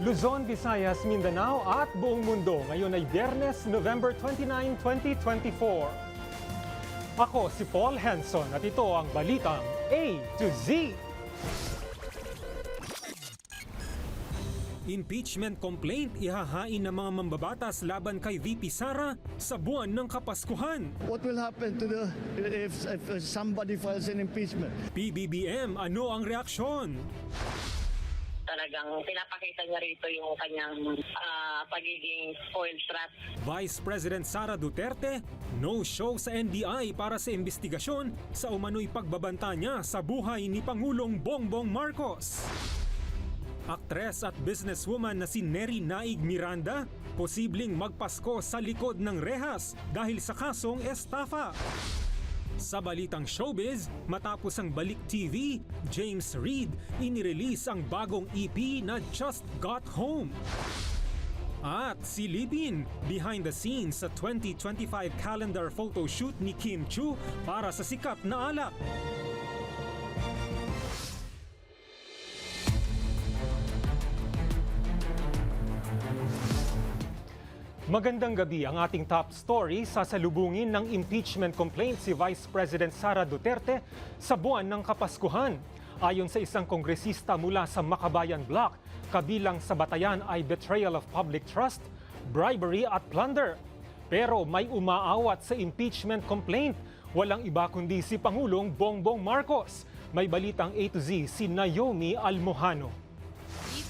Luzon, Visayas, Mindanao at buong mundo. Ngayon ay Biyernes, November 29, 2024. Ako si Paul Henson at ito ang Balitang A to Z. Impeachment complaint ihahain ng mga mambabatas laban kay VP Sara sa buwan ng Kapaskuhan. What will happen to if somebody files an impeachment? PBBM, ano ang reaksyon? Talagang pinapakita niya rito yung kanyang pagiging spoiled brat. Vice President Sara Duterte, no show sa NBI para sa investigasyon sa umano'y pagbabanta niya sa buhay ni Pangulong Bongbong Marcos. Aktres at businesswoman na si Neri Naig Miranda, posibleng magpasko sa likod ng rehas dahil sa kasong estafa. Sa balitang showbiz, matapos ang Balik TV, James Reid inirelease ang bagong EP na Just Got Home. At silipin behind the scenes sa 2025 calendar photoshoot ni Kim Chu para sa sikat na alak. Magandang gabi. Ang ating top story, sasalubungin ng impeachment complaint si Vice President Sara Duterte sa buwan ng Kapaskuhan. Ayon sa isang kongresista mula sa Makabayan Bloc, kabilang sa batayan ay betrayal of public trust, bribery at plunder. Pero may umaawat sa impeachment complaint. Walang iba kundi si Pangulong Bongbong Marcos. May balitang A to Z si Naomi Almojano.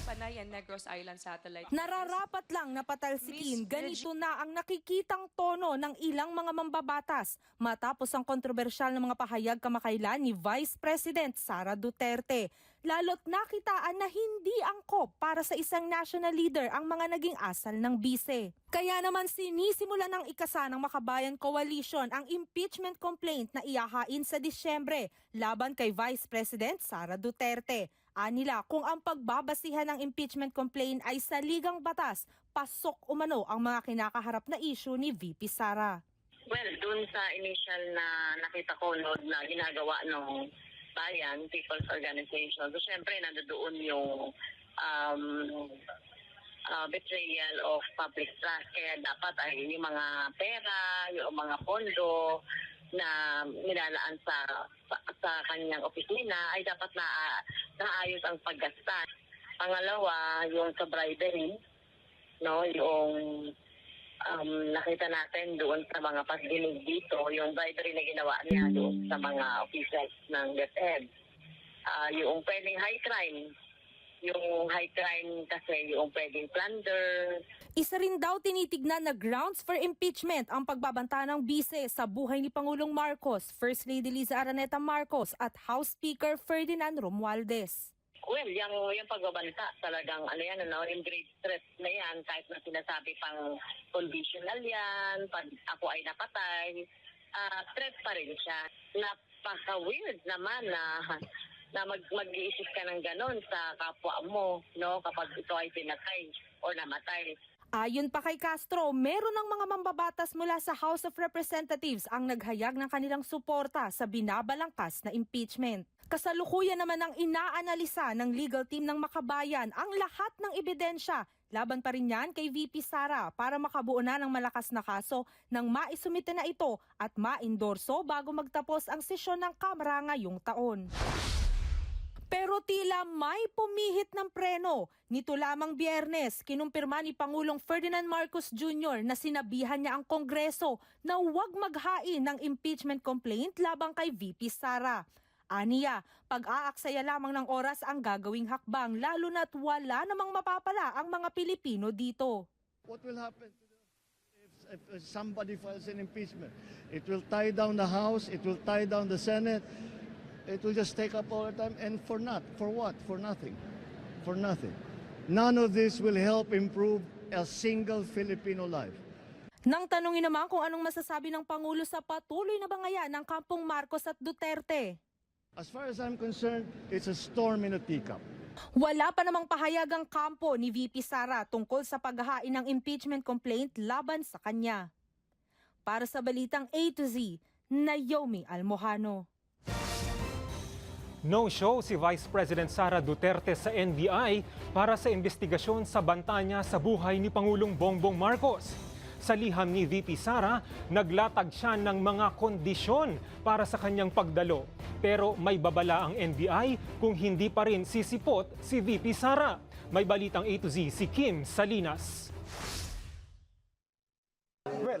Panay and Negros Island satellite. Nararapat lang na patalsikin, ganito na ang nakikitang tono ng ilang mga mambabatas matapos ang kontrobersyal na mga pahayag kamakailan ni Vice President Sara Duterte. Lalo't nakitaan na hindi angkop para sa isang national leader ang mga naging asal ng bise. Kaya naman sinisimula ng ikasa ng Makabayan Coalition ang impeachment complaint na ihahain sa Disyembre laban kay Vice President Sara Duterte. Anila, kung ang pagbabasihan ng impeachment complaint ay sa ligang batas, pasok umano ang mga kinakaharap na issue ni VP Sara. Well, dun sa initial na nakita ko na ginagawa ng bayan, People's Organization, so syempre nandoon yung betrayal of public trust. Kaya dapat ay yung mga pera, yung mga pondo na nilalaan sa kanyang opisina ay dapat naayos ang paggasta. Pangalawa, yung sa bribery, no, yung nakita natin doon sa mga pagdinig dito, yung bribery na ginawa niya doon sa mga officials ng DepEd. Yung pwedeng high crime, yung high crime kasi yung pwedeng plunder. Isa rin daw tinitignan na grounds for impeachment ang pagbabanta ng bise sa buhay ni Pangulong Marcos, First Lady Liza Araneta Marcos at House Speaker Ferdinand Romualdez. Well, yung pagbabanta talagang yung great threat na yan, kahit na sinasabi pang conditional yan, pag ako ay napatay, threat pa rin siya. Napaka-weird naman na mag-iisip ka ng ganon sa kapwa mo, no, kapag ito ay pinatay o namatay. Ayon pa kay Castro, meron ng mga mambabatas mula sa House of Representatives ang naghayag ng kanilang suporta sa binabalangkas na impeachment. Kasalukuyan naman ang inaanalisa ng legal team ng Makabayan ang lahat ng ebidensya. Laban pa rin yan kay VP Sara para makabuo na ng malakas na kaso nang maisumite na ito at maendorso bago magtapos ang sesyon ng Kamara ngayong taon. Pero tila may pumihit ng preno. Nito lamang Biyernes, kinumpirma ni Pangulong Ferdinand Marcos Jr. na sinabihan niya ang Kongreso na huwag maghain ng impeachment complaint labang kay VP Sara. Aniya, pag-aaksaya lamang ng oras ang gagawing hakbang lalo na't wala namang mapapala ang mga Pilipino dito. What will happen if somebody files an impeachment? It will tie down the House, it will tie down the Senate. It will just take up all the time and for what? For nothing. For nothing. None of this will help improve a single Filipino life. Nang tanungin naman kung anong masasabi ng Pangulo sa patuloy na bangayan ng kampong Marcos at Duterte. As far as I'm concerned, it's a storm in a teacup. Wala pa namang pahayag ang kampo ni VP Sara tungkol sa paghahain ng impeachment complaint laban sa kanya. Para sa Balitang A to Z, Naomi Almojano. No-show si Vice President Sara Duterte sa NBI para sa investigasyon sa banta niya sa buhay ni Pangulong Bongbong Marcos. Sa liham ni VP Sara, naglatag siya ng mga kondisyon para sa kanyang pagdalo. Pero may babala ang NBI kung hindi pa rin sisipot si VP Sara. May balitang A to Z si Kim Salinas. Well,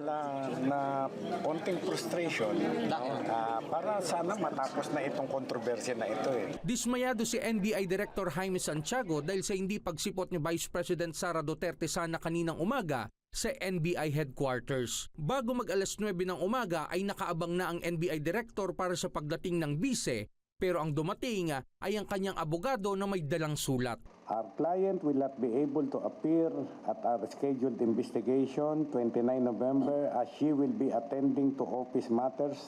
na konting frustration para sana matapos na itong kontrobersya na ito eh. Dismayado si NBI Director Jaime Santiago dahil sa hindi pagsipot ni Vice President Sara Duterte sana kaninang umaga sa NBI headquarters. Bago mag-alas 9 ng umaga ay nakaabang na ang NBI Director para sa pagdating ng bise, pero ang dumating ay ang kanyang abogado na may dalang sulat. Our client will not be able to appear at our scheduled investigation 29 November as she will be attending to office matters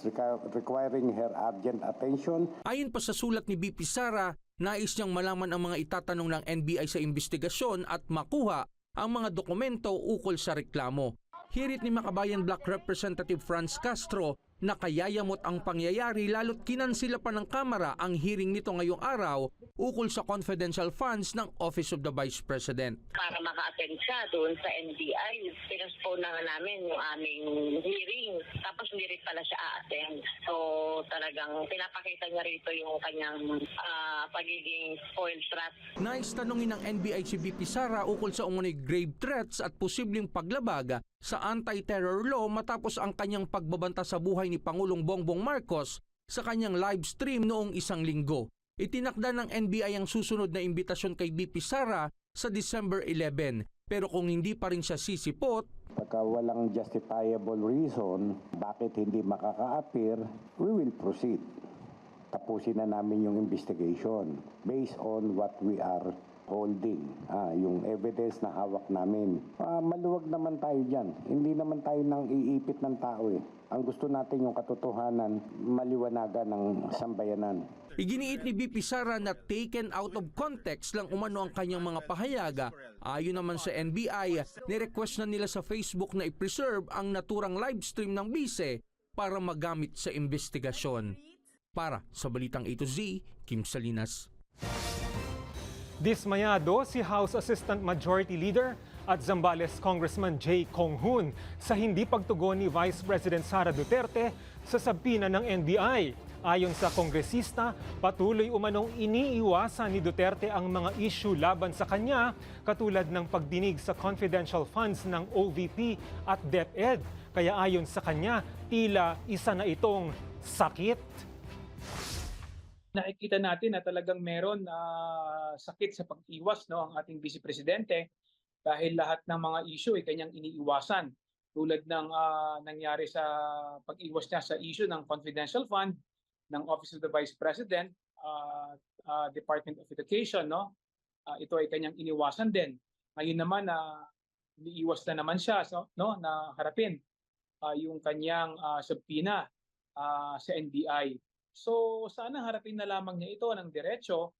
requiring her urgent attention. Ayon pa sa sulat ni BP Sara, nais niyang malaman ang mga itatanong ng NBI sa investigasyon at makuha ang mga dokumento ukol sa reklamo. Hirit ni Makabayan Black Representative Franz Castro na kayayamot ang pangyayari lalo't kinansila pa ng Kamara ang hearing nito ngayong araw ukol sa confidential funds ng Office of the Vice President. Para maka-attend siya doon sa NBI, pinaspone na nga namin yung aming hearing. Tapos hindi rin pala siya a-attend. So talagang pinapakita niya rito yung kanyang pagiging spoiled brat. Nais tanungin ng NBI si BP Sara ukol sa umunoy grave threats at posibleng paglabag sa anti-terror law matapos ang kanyang pagbabanta sa buhay ni Pangulong Bongbong Marcos sa kanyang live stream noong isang linggo. Itinakda ng NBI ang susunod na imbitasyon kay BP Sara sa December 11. Pero kung hindi pa rin siya sisipot, Pagka walang justifiable reason bakit hindi makaka-appear, we will proceed. Tapusin na namin yung investigation based on what we are holding, yung evidence na hawak namin. Maluwag naman tayo dyan. Hindi naman tayo nang iipit ng tao eh. Ang gusto natin yung katotohanan, maliwanagan ng sambayanan. iginiit ni BP Sara na taken out of context lang umano ang kanyang mga pahayaga. Ayon naman sa NBI, nirequest na nila sa Facebook na i-preserve ang naturang livestream ng bise para magamit sa investigasyon. Para sa Balitang A to Z, Kim Salinas. Dismayado si House Assistant Majority Leader at Zambales Congressman Jay Kong-hoon sa hindi pagtugon ni Vice President Sara Duterte sa sabina ng NBI. Ayon sa kongresista, patuloy umanong iniiwasan ni Duterte ang mga issue laban sa kanya katulad ng pagdinig sa confidential funds ng OVP at DepEd. Kaya ayon sa kanya, tila isa na itong sakit. Nakikita natin na talagang meron sakit sa pag-iwas ang ating Vice Presidente dahil lahat ng mga issue ay kanyang iniiwasan. Tulad ng nangyari sa pag-iwas niya sa issue ng confidential fund ng Office of the Vice President, Department of Education, ito ay kanyang iniwasan din. Ngayon naman iniiwas na naman siya na harapin yung kanyang subpoena sa NBI. So sana harapin na lamang niya ito ng diretso.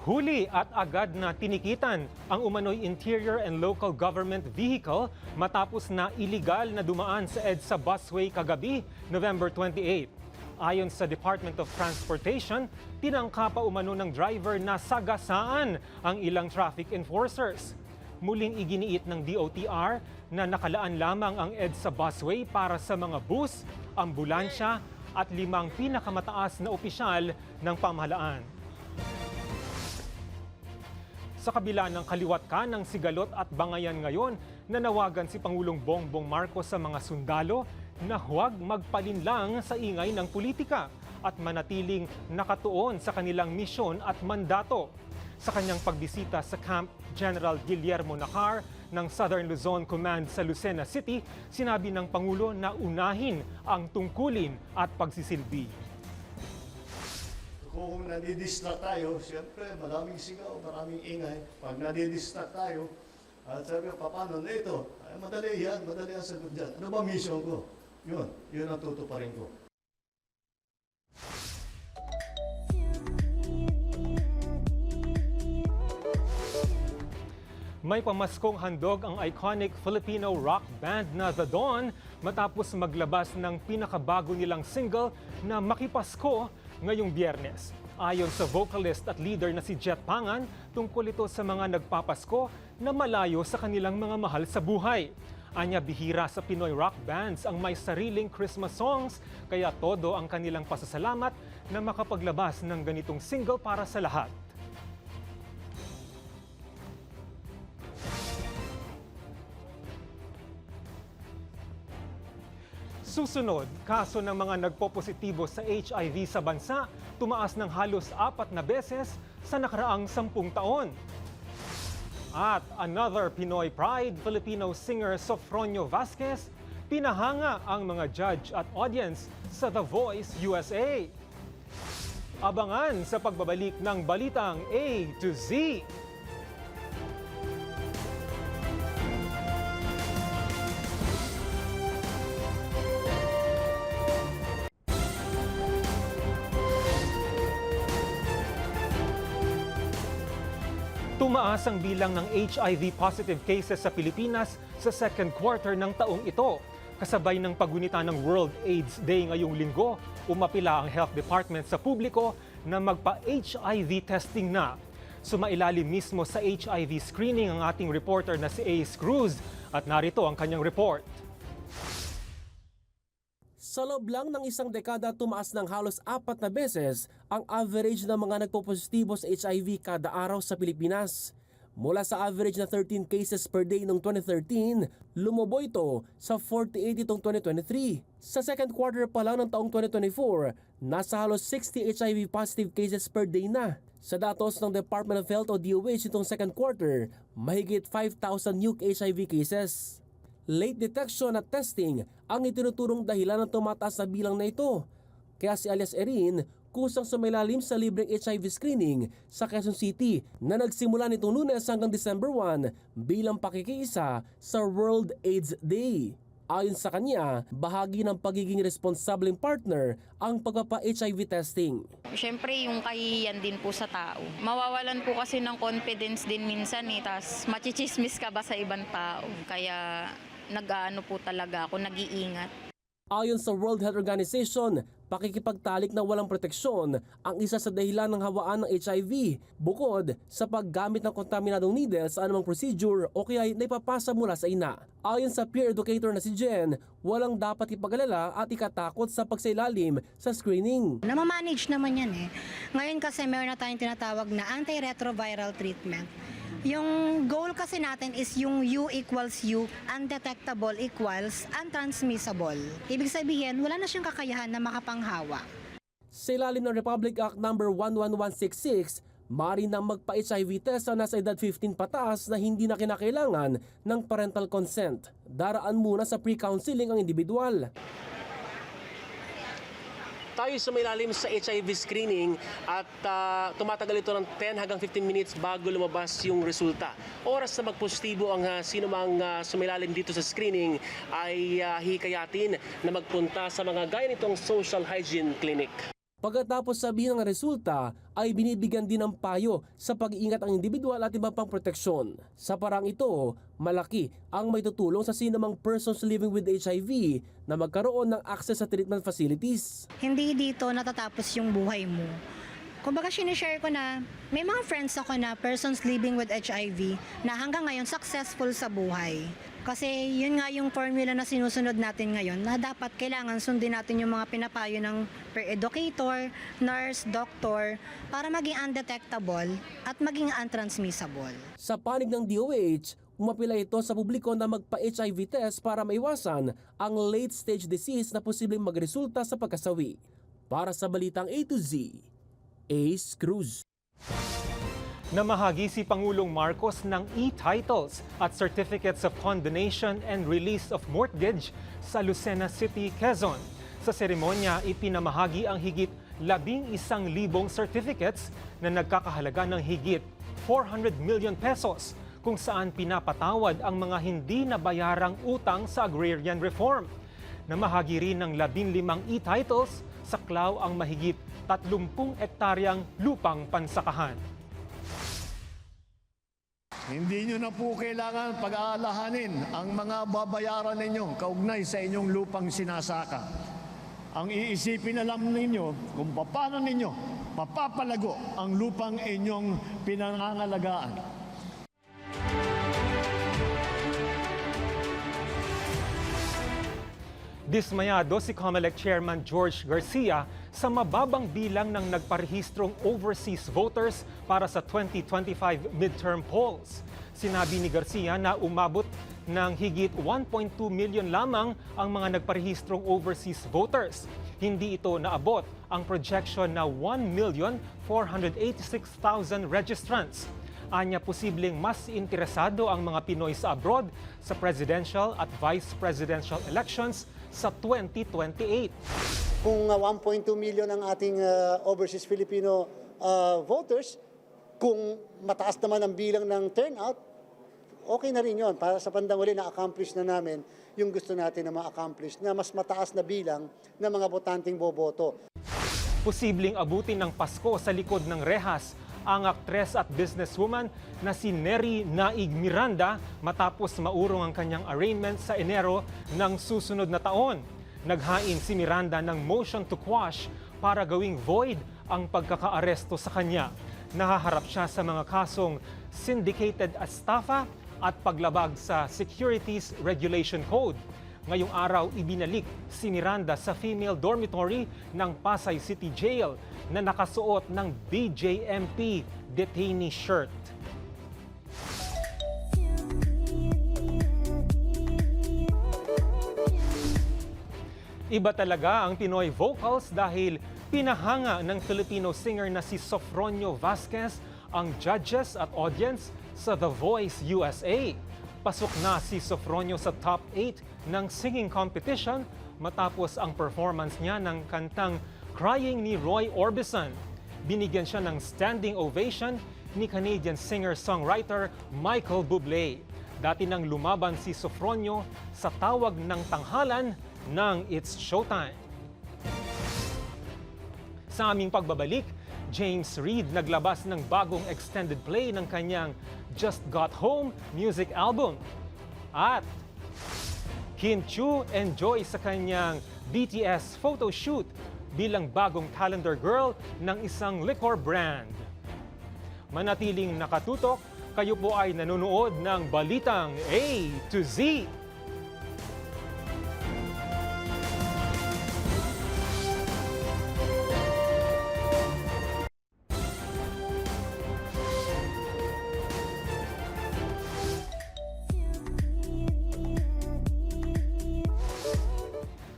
Huli at agad na tinikitan ang umano'y interior and local government vehicle matapos na iligal na dumaan sa EDSA busway kagabi, November 28. Ayon sa Department of Transportation, tinangka pa umano ng driver na sagasaan ang ilang traffic enforcers. Muling iginiit ng DOTR na nakalaan lamang ang EDSA busway para sa mga bus, ambulansya at 5 pinakamataas na opisyal ng pamahalaan. Sa kabila ng kaliwat ng Sigalot at Bangayan ngayon, nanawagan si Pangulong Bongbong Marcos sa mga sundalo na huwag magpalinlang sa ingay ng politika at manatiling nakatuon sa kanilang misyon at mandato. Sa kanyang pagbisita sa Camp General Guillermo Nakar ng Southern Luzon Command sa Lucena City, sinabi ng Pangulo na unahin ang tungkulin at pagsisilbi. Kung nadidistract tayo, siyempre maraming sigaw, maraming ingay. Pag nadidistract tayo, at sabi ko, paano na ito? Ay, madali ang sagot dyan. Ano ba mission ko? Yun ang tutuparin ko. May pamaskong handog ang iconic Filipino rock band na The Dawn matapos maglabas ng pinakabago nilang single na Makipasko ngayong Biyernes. Ayon sa vocalist at leader na si Jet Pangan, tungkol ito sa mga nagpapasko na malayo sa kanilang mga mahal sa buhay. Anya, bihira sa Pinoy rock bands ang may sariling Christmas songs, kaya todo ang kanilang pasasalamat na makapaglabas ng ganitong single para sa lahat. Susunod, kaso ng mga nagpopositibo sa HIV sa bansa, tumaas ng halos 4 na beses sa nakaraang 10 taon. At another Pinoy pride, Filipino singer Sofronio Vasquez, pinahanga ang mga judge at audience sa The Voice USA. Abangan sa pagbabalik ng Balitang A to Z. Tumaas ang bilang ng HIV-positive cases sa Pilipinas sa second quarter ng taong ito. Kasabay ng paggunita ng World AIDS Day ngayong linggo, umapila ang Health Department sa publiko na magpa-HIV testing na. Sumailalim mismo sa HIV screening ang ating reporter na si Ace Cruz at narito ang kanyang report. Sa loob lang ng isang dekada, tumaas ng halos 4 na beses ang average ng mga nagpopositibo sa HIV kada araw sa Pilipinas. Mula sa average na 13 cases per day noong 2013, lumobo ito sa 48 itong 2023. Sa second quarter pa lang ng taong 2024, nasa halos 60 HIV positive cases per day na. Sa datos ng Department of Health o DOH itong second quarter, mahigit 5,000 new HIV cases. Late detection at testing ang itinuturong dahilan ng tumataas na bilang na ito. Kaya si alias Erin kusang sumailalim sa libreng HIV screening sa Quezon City na nagsimula nitong Lunes hanggang December 1 bilang pakikiisa sa World AIDS Day. Ayon sa kanya, bahagi ng pagiging responsableng partner ang pagpapa-HIV testing. Siyempre yung kahihiyan din po sa tao. Mawawalan po kasi ng confidence din minsan tas machichismis ka ba sa ibang tao. Kaya nag-aano po talaga ako, nag-iingat. Ayon sa World Health Organization, pakikipagtalik na walang proteksyon ang isa sa dahilan ng hawaan ng HIV, bukod sa paggamit ng kontaminadong needles sa anumang procedure o kaya naipapasa mula sa ina. Ayon sa peer educator na si Jen, walang dapat ipag-alala at ikatakot sa pagsailalim sa screening. Namamanage naman yan eh. Ngayon kasi meron na tayong tinatawag na antiretroviral treatment. Yung goal kasi natin is yung U equals U, undetectable equals untransmissible. Ibig sabihin, wala na siyang kakayahan na makapanghawa. Sa ilalim ng Republic Act No. 11166, maaari nang magpa-HIV test sa nasa edad 15 pataas na hindi na kinakailangan ng parental consent. Daraan muna sa pre-counseling ang individual. Tayo sumailalim sa HIV screening at tumatagal ito ng 10 hanggang 15 minutes bago lumabas yung resulta. Oras na magpositibo ang sino mang sumailalim dito sa screening ay hikayatin na magpunta sa mga gaya nitong social hygiene clinic. Pagkatapos sabihin ng resulta, ay binibigyan din ng payo sa pag-iingat ang individual at iba pang proteksyon. Sa parang ito, malaki ang may tutulong sa sinumang persons living with HIV na magkaroon ng access sa treatment facilities. Hindi dito natatapos yung buhay mo. Kumbaga sinishare ko na may mga friends ako na persons living with HIV na hanggang ngayon successful sa buhay. Kasi yun nga yung formula na sinusunod natin ngayon na dapat kailangan sundin natin yung mga pinapayo ng per-educator, nurse, doctor para maging undetectable at maging untransmissible. Sa panig ng DOH, umapila ito sa publiko na magpa-HIV test para maiwasan ang late-stage disease na posibleng magresulta sa pagkasawi. Para sa Balitang A to Z, Ace Cruz. Namahagi si Pangulong Marcos ng e-titles at Certificates of Condonation and Release of Mortgage sa Lucena City, Quezon. Sa seremonya, ipinamahagi ang higit 11,000 certificates na nagkakahalaga ng higit 400 million pesos kung saan pinapatawad ang mga hindi nabayarang utang sa agrarian reform. Namahagi rin ng 15 e-titles, saklaw ang mahigit 30 ektaryang lupang pansakahan. Hindi nyo na po kailangan pag-aalahanin ang mga babayaran ninyo kaugnay sa inyong lupang sinasaka. Ang iisipin na lang ninyo kung paano ninyo mapapalago ang lupang inyong pinangangalagaan. Dismayado si COMELEC Chairman George Garcia sa mababang bilang ng nagparehistrong overseas voters para sa 2025 midterm polls. Sinabi ni Garcia na umabot ng higit 1.2 million lamang ang mga nagparehistrong overseas voters. Hindi ito naabot ang projection na 1,486,000 registrants. Anya posibleng mas interesado ang mga Pinoy sa abroad sa presidential at vice presidential elections sa 2028. Kung 1.2 million ang ating overseas Filipino voters, kung mataas naman ang bilang ng turnout, okay na rin yun. Para sa bandang uli na-accomplish na namin yung gusto natin na ma-accomplish na mas mataas na bilang ng mga botanteng boboto. Posibleng abutin ng Pasko sa likod ng rehas ang aktres at businesswoman na si Neri Naig Miranda matapos maurong ang kanyang arraignment sa Enero ng susunod na taon. Naghain si Miranda ng motion to quash para gawing void ang pagkakaaresto sa kanya. Nahaharap siya sa mga kasong syndicated estafa at paglabag sa Securities Regulation Code. Ngayong araw, ibinalik si Miranda sa female dormitory ng Pasay City Jail na nakasuot ng BJMP detainee shirt. Iba talaga ang Pinoy vocals dahil pinahanga ng Filipino singer na si Sofronio Vasquez ang judges at audience sa The Voice USA. Pasok na si Sofronio sa top 8 ng singing competition matapos ang performance niya ng kantang Crying ni Roy Orbison. Binigyan siya ng standing ovation ni Canadian singer-songwriter Michael Bublé. Dati nang lumaban si Sofronio sa tawag ng tanghalan ng It's Showtime. Sa aming pagbabalik, James Reid naglabas ng bagong extended play ng kanyang Just Got Home music album. At Kim Chiu enjoy sa kanyang BTS photo shoot bilang bagong calendar girl ng isang liquor brand. Manatiling nakatutok, kayo po ay nanonood ng Balitang A to Z.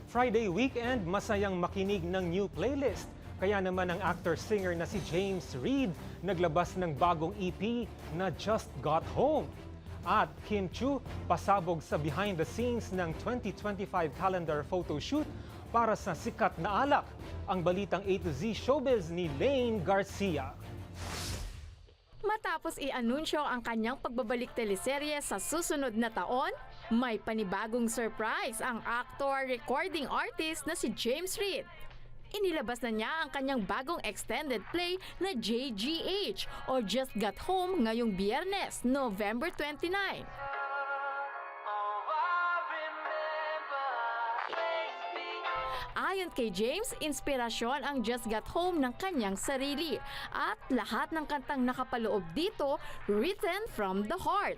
Friday weekend, masayang makinig ng new playlist. Kaya naman ang actor-singer na si James Reid naglabas ng bagong EP na Just Got Home. At Kim Chiu pasabog sa behind the scenes ng 2025 calendar photo shoot para sa sikat na alak. Ang Balitang A to Z Showbiz ni Lane Garcia. Matapos i-anunsyo ang kanyang pagbabalik teleserye sa susunod na taon, may panibagong surprise ang actor recording artist na si James Reid. Inilabas na niya ang kanyang bagong extended play na JGH o Just Got Home ngayong Biyernes, November 29. Ayon kay James, inspirasyon ang Just Got Home ng kanyang sarili at lahat ng kantang nakapaloob dito written from the heart.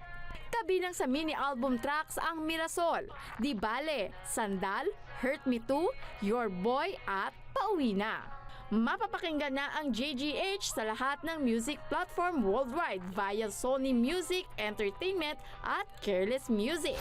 Kabilang sa mini-album tracks ang Mirasol, Di Bale, Sandal, Hurt Me Too, Your Boy at Pauwi Na. Mapapakinggan na ang JGH sa lahat ng music platform worldwide via Sony Music Entertainment at Careless Music.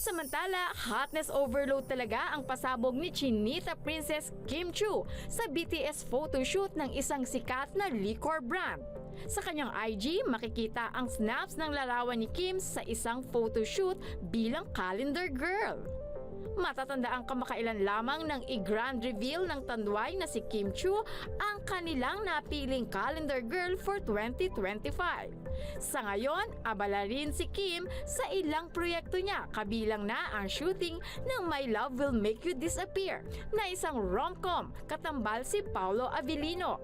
Samantala, hotness overload talaga ang pasabog ni Chinita Princess Kim Chiu sa BTS photoshoot ng isang sikat na liquor brand. Sa kanyang IG, makikita ang snaps ng larawan ni Kim sa isang photoshoot bilang calendar girl. Matatanda ang kamakailan lamang ng i-grand reveal ng tanduay na si Kim Chiu ang kanilang napiling calendar girl for 2025. Sa ngayon, abala rin si Kim sa ilang proyekto niya, kabilang na ang shooting ng My Love Will Make You Disappear na isang rom-com katambal si Paolo Avellino.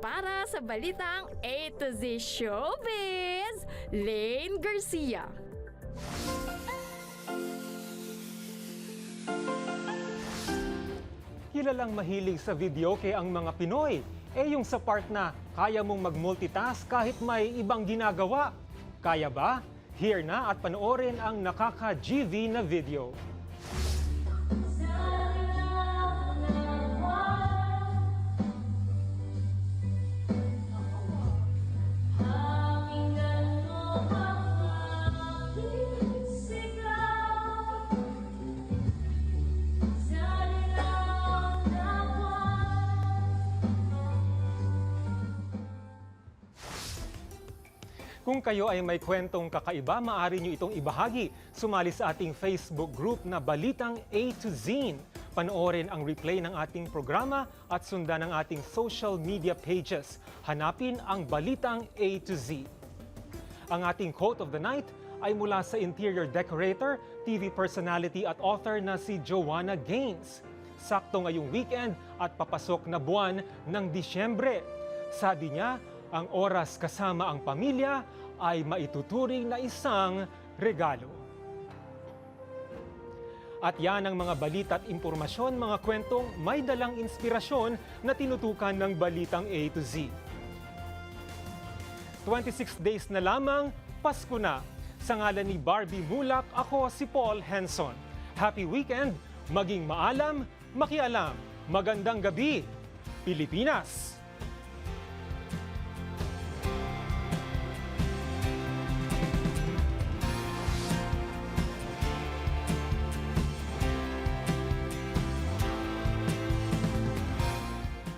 Para sa balitang A to Z Showbiz, Lane Garcia. Kilalang mahilig sa videoke ang mga Pinoy. Yung sa part na kaya mong mag-multitask kahit may ibang ginagawa. Kaya ba? Here na at panoorin ang nakaka-GV na video. Kung kayo ay may kwentong kakaiba, maaari nyo itong ibahagi. Sumali sa ating Facebook group na Balitang A to Z. Panoorin ang replay ng ating programa at sundan ang ating social media pages. Hanapin ang Balitang A to Z. Ang ating quote of the night ay mula sa interior decorator, TV personality at author na si Joanna Gaines. Sakto ngayong weekend at papasok na buwan ng Disyembre. Sabi niya, ang oras kasama ang pamilya ay maituturing na isang regalo. At yan ang mga balita at impormasyon, mga kwentong may dalang inspirasyon na tinutukan ng Balitang A to Z. 26 days na lamang, Pasko na. Sa ngalan ni Barbie Mulak, ako si Paul Henson. Happy weekend, maging maalam, makialam. Magandang gabi, Pilipinas!